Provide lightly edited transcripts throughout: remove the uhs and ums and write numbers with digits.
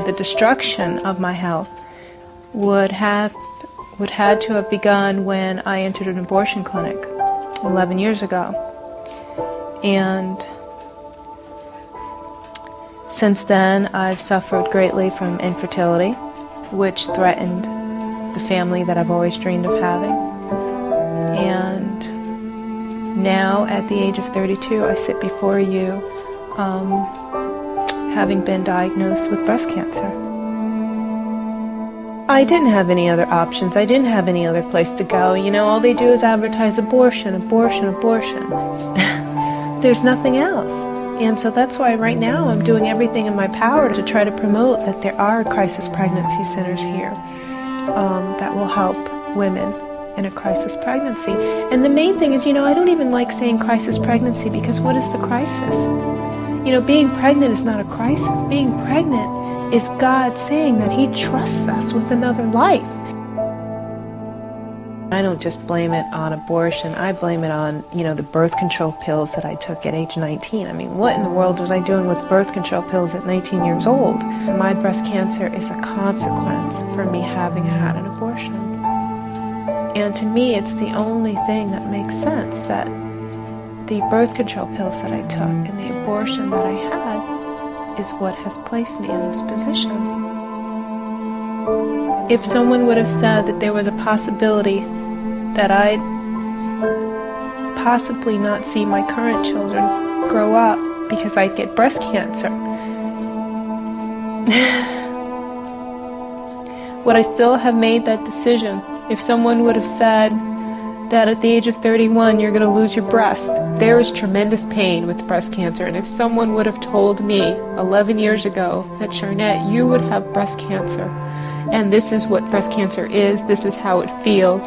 the destruction of my health would had to have begun when I entered an abortion clinic 11 years ago. And since then, I've suffered greatly from infertility, which threatened the family that I've always dreamed of having. And now, at the age of 32, I sit before you having been diagnosed with breast cancer. I didn't have any other options. I didn't have any other place to go. You know, all they do is advertise abortion, abortion, abortion. There's nothing else. And so that's why right now I'm doing everything in my power to try to promote that there are crisis pregnancy centers here that will help women in a crisis pregnancy. And the main thing is, you know, I don't even like saying crisis pregnancy, because what is the crisis? You know, being pregnant is not a crisis. Being pregnant is God saying that He trusts us with another life. I don't just blame it on abortion. I blame it on, you know, the birth control pills that I took at age 19. I mean, what in the world was I doing with birth control pills at 19 years old? My breast cancer is a consequence for me having had an abortion. And to me, it's the only thing that makes sense, that the birth control pills that I took and the abortion that I had is what has placed me in this position. If someone would have said that there was a possibility that I'd possibly not see my current children grow up because I'd get breast cancer, would I still have made that decision? If someone would have said that at the age of 31 you're going to lose your breast, there is tremendous pain with breast cancer. And if someone would have told me 11 years ago that, Charnette, you would have breast cancer, and this is what breast cancer is, this is how it feels,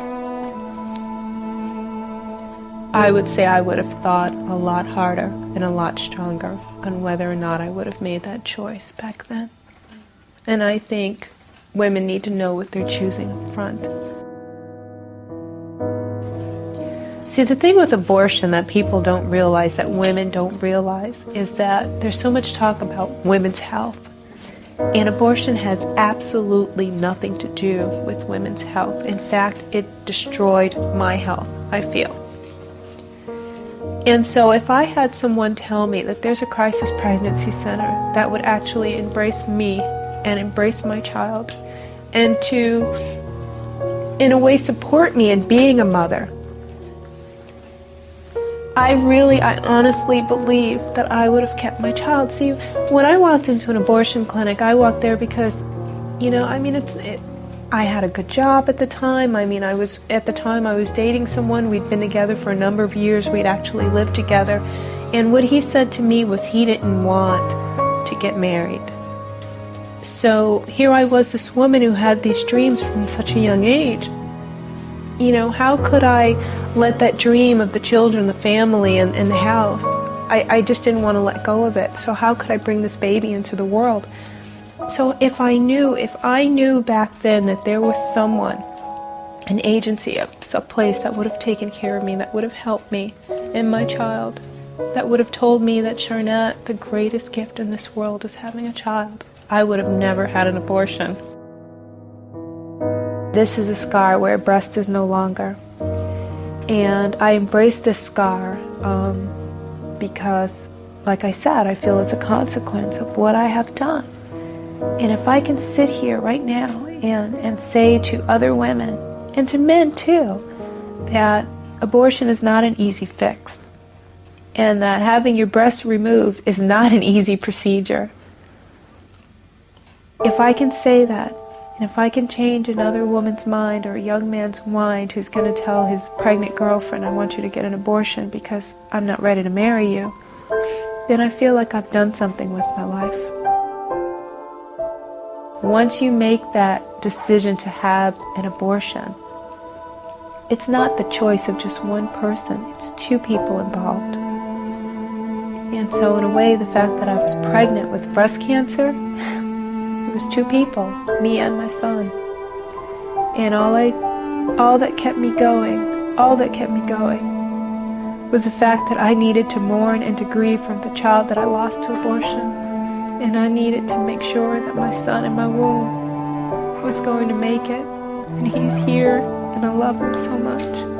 I would say I would have thought a lot harder and a lot stronger on whether or not I would have made that choice back then. And I think women need to know what they're choosing up front. See, the thing with abortion that people don't realize, that women don't realize, is that there's so much talk about women's health. And abortion has absolutely nothing to do with women's health. In fact, it destroyed my health, I feel. And so if I had someone tell me that there's a crisis pregnancy center that would actually embrace me and embrace my child, and to, in a way, support me in being a mother, I honestly believe that I would have kept my child. See, when I walked into an abortion clinic, I walked there because, you know, I mean, I had a good job at the time. I mean, I was dating someone. We'd been together for a number of years. We'd actually lived together. And what he said to me was he didn't want to get married. So here I was, this woman who had these dreams from such a young age. You know, how could I let that dream of the children, the family, and the house, I just didn't want to let go of it. So how could I bring this baby into the world? So if I knew back then that there was someone, an agency, a place that would have taken care of me, that would have helped me and my child, that would have told me that, Charnette, the greatest gift in this world is having a child, I would have never had an abortion. This is a scar where a breast is no longer. And I embrace this scar because, like I said, I feel it's a consequence of what I have done. And if I can sit here right now and say to other women, and to men too, that abortion is not an easy fix, and that having your breast removed is not an easy procedure. If I can say that, and if I can change another woman's mind or a young man's mind who's going to tell his pregnant girlfriend, I want you to get an abortion because I'm not ready to marry you, then I feel like I've done something with my life. Once you make that decision to have an abortion, it's not the choice of just one person, it's two people involved. And so in a way, the fact that I was pregnant with breast cancer, it was two people, me and my son. And all that kept me going was the fact that I needed to mourn and to grieve from the child that I lost to abortion. And I needed to make sure that my son in my womb was going to make it. And he's here, and I love him so much.